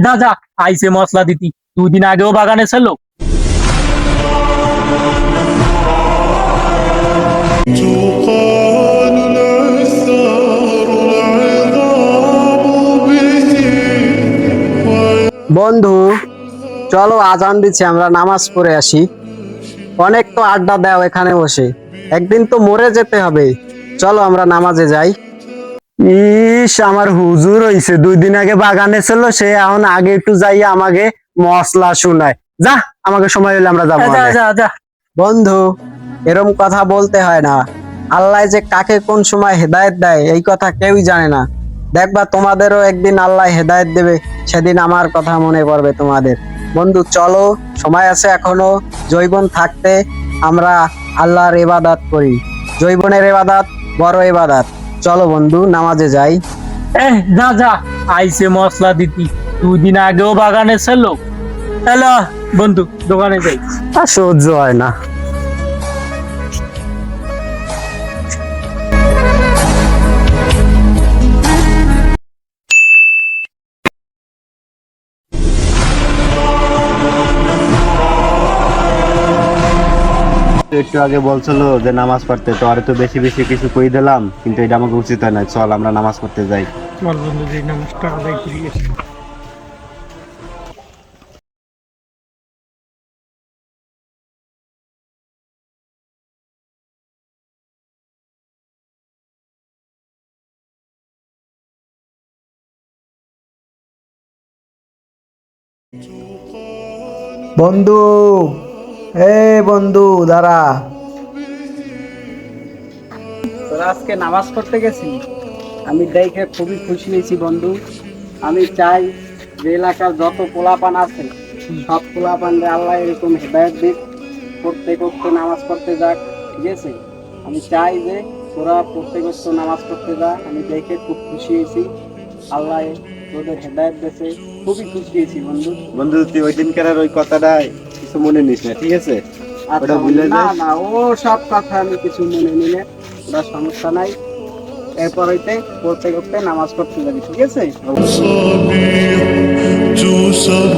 যা যা, আইসে মশলা দিতি, 2 দিন আগেও বাগানে ছিল। تقال الأثار العظام به বন্ধু, চলো আজান দিচ্ছে, আমরা নামাজ পড়ে আসি। অনেক তো আড্ডা দাও এখানে বসে, একদিন তো মরে যেতে হবে। চলো আমরা নামাজে যাই। ইস, আমার হুজুর হইছে, 2 দিন আগে বাগানে ছিল, সে এখন আগে একটু যাইয়া আমাকে মশলা শুনায়। যা, আমাকে সময় হলে আমরা যাবো। যা যা যা। বন্ধু, এরম কথা বলতে হয় না। আল্লাহ যে কাকে কোন সময় হেদায়েত দেয় এই কথা কেউই জানে না। দেখবা তোমাদেরও একদিন আল্লাহ হেদায়েত দেবে, সেদিন আমার কথা মনে পড়বে তোমাদের। বন্ধু চলো, সময় আছে এখনো। জৈবন থাকতে আমরা আল্লাহর ইবাদত করি। জৈবনের ইবাদত বড় ইবাদত। চলো বন্ধু, নামাজে যাই। যা যা, আইসে মশলা দিতি, 2 দিন আগেও বাগানে ছিল। হ্যালো বন্ধু, দোকানে যাই। আর সহ্য হয় না। একটু আগে বলছিল যে নামাজ পড়তে, তো আর তো বেশি বেশি কিছু কই দিলাম, কিন্তু এটা আমাকে উচিত হয় না। চল আমরা নামাজ পড়তে যাই। চল বন্ধু, যে নামাজটা আদায় করি। বন্ধু, বন্ধু দাঁড়া। তোরা আজকে নামাজ পড়তে গেছিলি, আমি দেখে খুবই খুশি হয়েছি বন্ধু। আমি চাই যে এলাকার যত পোলাপান আছে সব পোলাপানদের আল্লাহ এরকম হেদায়েত দিক, প্রত্যেক ওয়াক্ত নামাজ পড়তে যাক। ঠিক আছে, আমি চাই যে তোরা প্রত্যেক ওয়াক্ত নামাজ পড়তে যা। আমি দেখে খুব খুশি হয়েছি, আল্লাহ তোদের হেদায়েত দিয়েছে, খুবই খুশি হয়েছি বন্ধু। বন্ধু, তুই ওই দিনকার ওই কথাটাই কিছু মনে নিস না, ঠিক আছে? আচ্ছা, ওটা ভুলে না যাস। না, ও সব কথা আমি কিছু মনে নিলে ওটা সমস্যা নাই। এরপর হইতে প্রত্যেক ওয়াক্তে নামাজ পড়তে যাবি, ঠিক আছে? صبيح تسر